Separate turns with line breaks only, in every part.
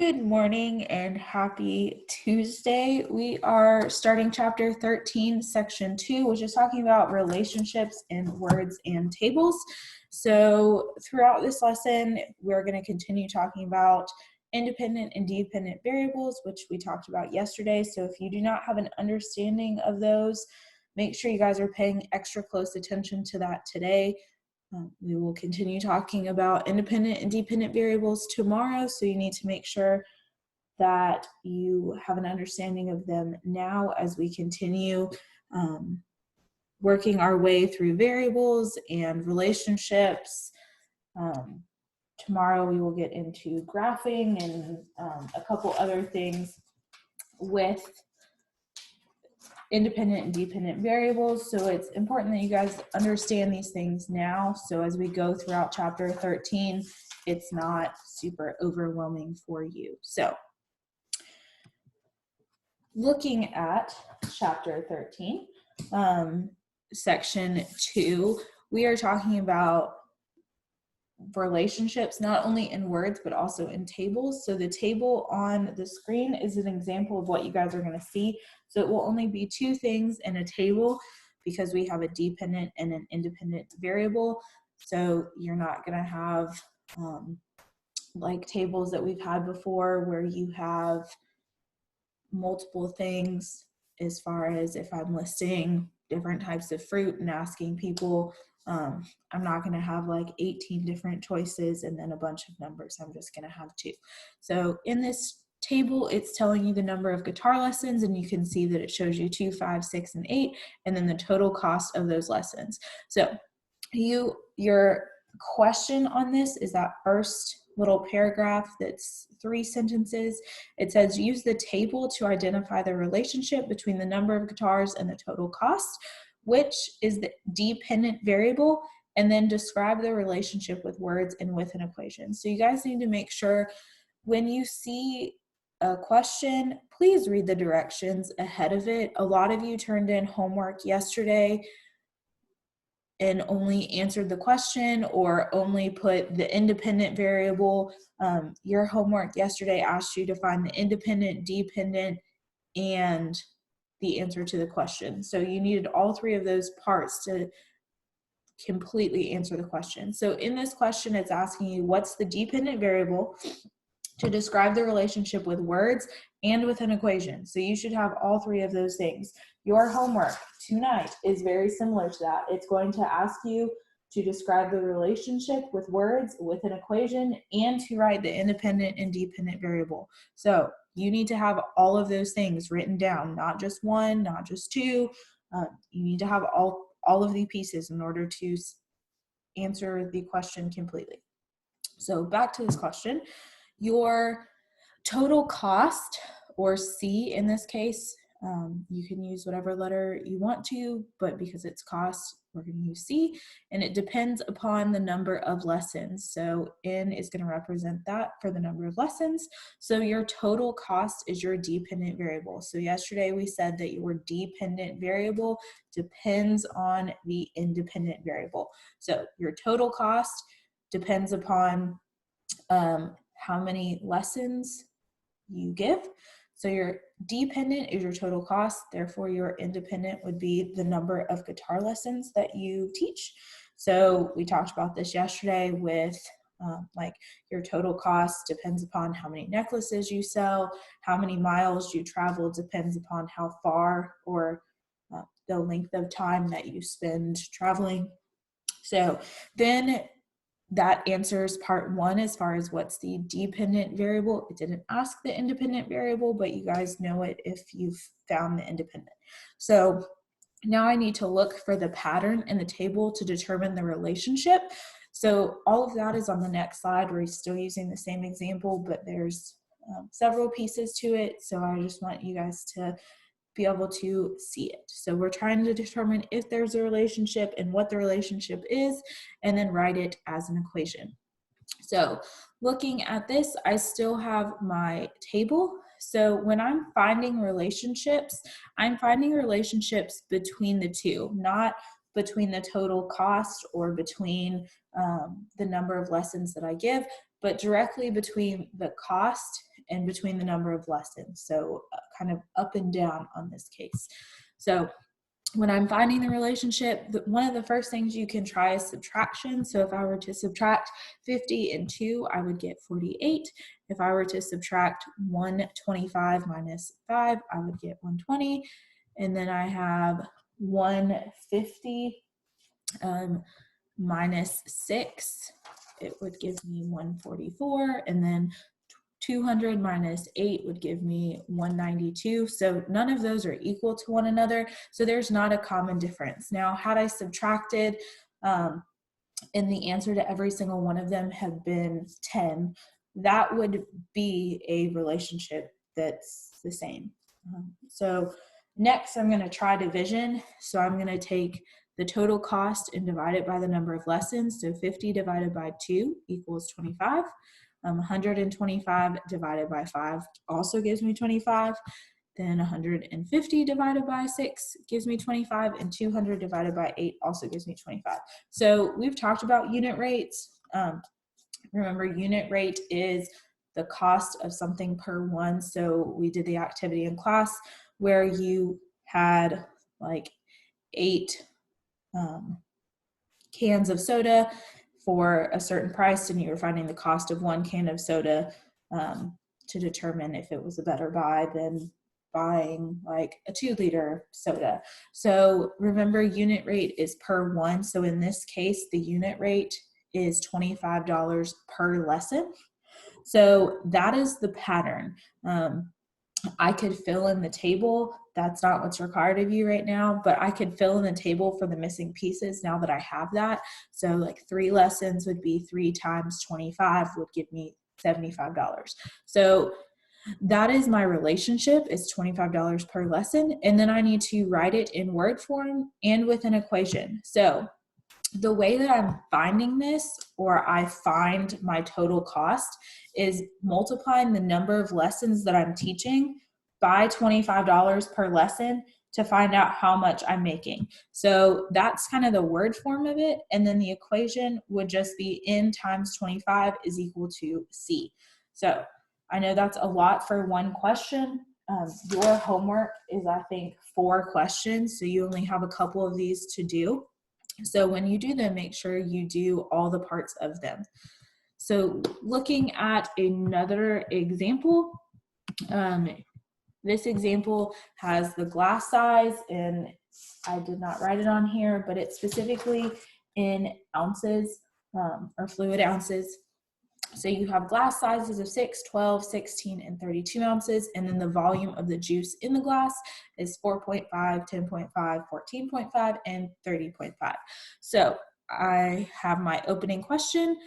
Good morning and happy Tuesday. We are starting chapter 13, section 2, which is talking about relationships in words and tables. So throughout this lesson, we're going to continue talking about independent and dependent variables, which we talked about yesterday. So if you do not have an understanding of those, make sure you guys are paying extra close attention to that today. We will continue talking about independent and dependent variables tomorrow, so you need to make sure that you have an understanding of them now as we continue working our way through variables and relationships. Tomorrow we will get into graphing and a couple other things with independent and dependent variables. So it's important that you guys understand these things now. So as we go throughout chapter 13, it's not super overwhelming for you. So looking at chapter 13, section 2, we are talking about relationships, not only in words, but also in tables. So the table on the screen is an example of what you guys are going to see. So it will only be two things in a table because we have a dependent and an independent variable. So you're not going to have like tables that we've had before where you have multiple things as far as if I'm listing different types of fruit and asking people, I'm not going to have like 18 different choices and then a bunch of numbers. I'm just going to have two. So in this table, it's telling you the number of guitar lessons, and you can see that it shows you 2, 5, 6, and 8, and then the total cost of those lessons. So your question on this is that first little paragraph that's 3 sentences. It says, use the table to identify the relationship between the number of guitars and the total cost, which is the dependent variable, and then describe the relationship with words and with an equation. So you guys need to make sure when you see a question, please read the directions ahead of it. A lot of you turned in homework yesterday and only answered the question or only put the independent variable. Your homework yesterday asked you to find the independent, dependent, and the answer to the question. So you needed all 3 of those parts to completely answer the question. So in this question, it's asking you what's the dependent variable to describe the relationship with words and with an equation. So you should have all 3 of those things. Your homework tonight is very similar to that. It's going to ask you to describe the relationship with words, with an equation, and to write the independent and dependent variable. So you need to have all of those things written down, not just one, not just two. You need to have all of the pieces in order to answer the question completely. So back to this question. Your total cost, or C in this case, you can use whatever letter you want to, but because it's cost, we're going to use C, and it depends upon the number of lessons. So N is going to represent that for the number of lessons. So your total cost is your dependent variable. So yesterday we said that your dependent variable depends on the independent variable. So your total cost depends upon how many lessons you give. So your dependent is your total cost, therefore your independent would be the number of guitar lessons that you teach. So we talked about this yesterday with like your total cost depends upon how many necklaces you sell, how many miles you travel depends upon how far or the length of time that you spend traveling. So then that answers part 1 as far as what's the dependent variable. It didn't ask the independent variable, but you guys know it if you've found the independent. So now I need to look for the pattern in the table to determine the relationship. So all of that is on the next slide. We're still using the same example, but there's several pieces to it. So I just want you guys to be able to see it. So we're trying to determine if there's a relationship and what the relationship is, and then write it as an equation. So looking at this, I still have my table. So when I'm finding relationships, I'm finding relationships between the two, not between the total cost or between the number of lessons that I give, but directly between the cost and between the number of lessons. So kind of up and down on this case. So when I'm finding the relationship, one of the first things you can try is subtraction. So if I were to subtract 50 and 2, I would get 48. If I were to subtract 125 minus 5, I would get 120. And then I have 150 minus 6, it would give me 144. And then 200 minus 8 would give me 192. So none of those are equal to one another. So there's not a common difference. Now, had I subtracted and the answer to every single one of them have been 10, that would be a relationship that's the same. So next, I'm going to try division. So I'm going to take the total cost and divide it by the number of lessons. So 50 divided by 2 equals 25. 125 divided by 5 also gives me 25. Then 150 divided by 6 gives me 25, and 200 divided by 8 also gives me 25. So we've talked about unit rates. Remember, unit rate is the cost of something per one. So we did the activity in class where you had like 8 cans of soda for a certain price, and you were finding the cost of 1 can of soda to determine if it was a better buy than buying like a 2-liter soda. So remember, unit rate is per one. So in this case, the unit rate is $25 per lesson. So that is the pattern. I could fill in the table. That's not what's required of you right now, but I could fill in the table for the missing pieces now that I have that. So like 3 lessons would be 3 times 25 would give me $75. So that is my relationship. It's $25 per lesson. And then I need to write it in word form and with an equation. So the way that I'm finding this, or I find my total cost, is multiplying the number of lessons that I'm teaching by $25 per lesson to find out how much I'm making. So that's kind of the word form of it. And then the equation would just be N times 25 is equal to C. So I know that's a lot for one question. Your homework is, I think, 4 questions. So you only have a couple of these to do. So when you do them, make sure you do all the parts of them. So looking at another example, this example has the glass size, and I did not write it on here, but it's specifically in ounces or fluid ounces. So you have glass sizes of 6, 12, 16, and 32 ounces, and then the volume of the juice in the glass is 4.5, 10.5, 14.5, and 30.5. So I have my opening question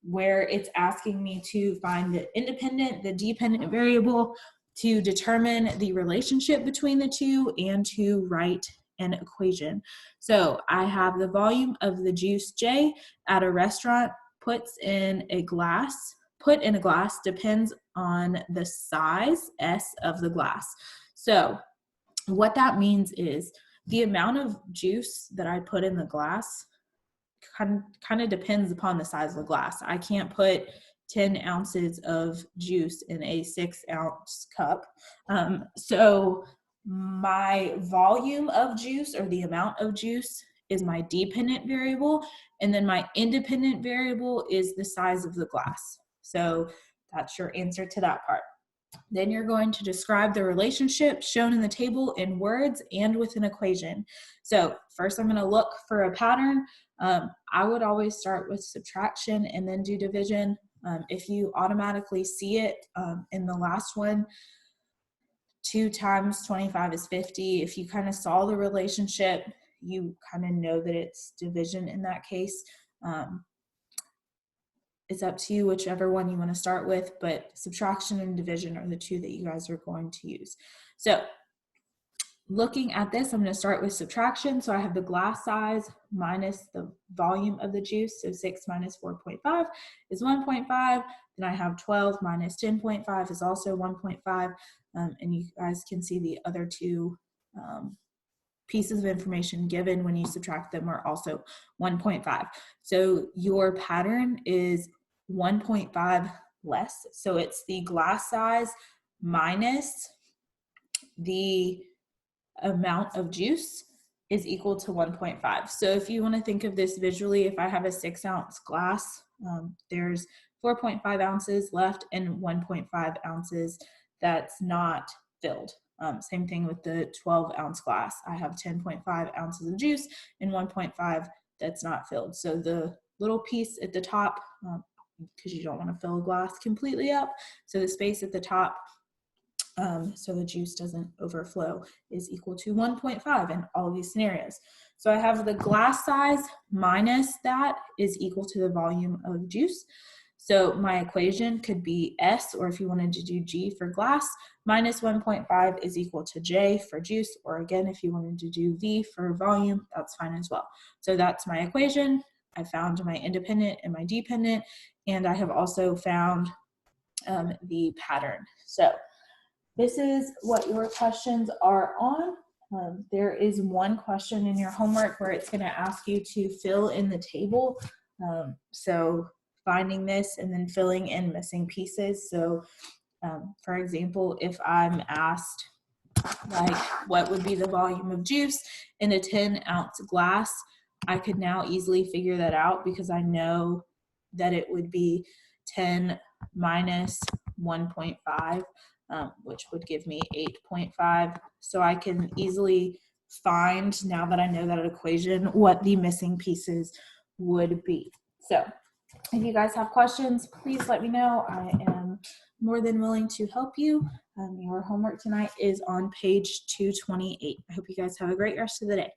where it's asking me to find the independent, the dependent variable, to determine the relationship between the two, and to write an equation. So I have the volume of the juice J at a restaurant put in a glass depends on the size S of the glass. So what that means is the amount of juice that I put in the glass kind of depends upon the size of the glass. I can't put 10 ounces of juice in a 6-ounce cup. So my volume of juice, or the amount of juice, is my dependent variable, and then my independent variable is the size of the glass. So that's your answer to that part. Then you're going to describe the relationship shown in the table in words and with an equation. So first I'm going to look for a pattern. I would always start with subtraction and then do division. If you automatically see it in the last one, 2 times 25 is 50. If you kind of saw the relationship, you kind of know that it's division in that case. It's up to you whichever one you want to start with, but subtraction and division are the 2 that you guys are going to use. So looking at this, I'm going to start with subtraction. So I have the glass size minus the volume of the juice. So 6 minus 4.5 is 1.5. Then I have 12 minus 10.5 is also 1.5. And you guys can see the other 2 pieces of information given when you subtract them are also 1.5. So your pattern is 1.5 less. So it's the glass size minus the amount of juice is equal to 1.5. So if you want to think of this visually, if I have a 6-ounce glass, there's 4.5 ounces left and 1.5 ounces that's not filled. Same thing with the 12-ounce glass. I have 10.5 ounces of juice and 1.5 that's not filled. So the little piece at the top, because you don't want to fill a glass completely up, so the space at the top, so the juice doesn't overflow, is equal to 1.5 in all these scenarios. So I have the glass size minus that is equal to the volume of juice. So my equation could be S, or if you wanted to do G for glass, minus 1.5 is equal to J for juice, or again, if you wanted to do V for volume, that's fine as well. So that's my equation. I found my independent and my dependent, and I have also found the pattern. So this is what your questions are on. There is one question in your homework where it's going to ask you to fill in the table. So finding this and then filling in missing pieces. So for example, if I'm asked, like, what would be the volume of juice in a 10-ounce glass, I could now easily figure that out because I know that it would be 10 minus 1.5, which would give me 8.5. So I can easily find, now that I know that equation, what the missing pieces would be. So if you guys have questions, please let me know. I am more than willing to help you. Your homework tonight is on page 228. I hope you guys have a great rest of the day.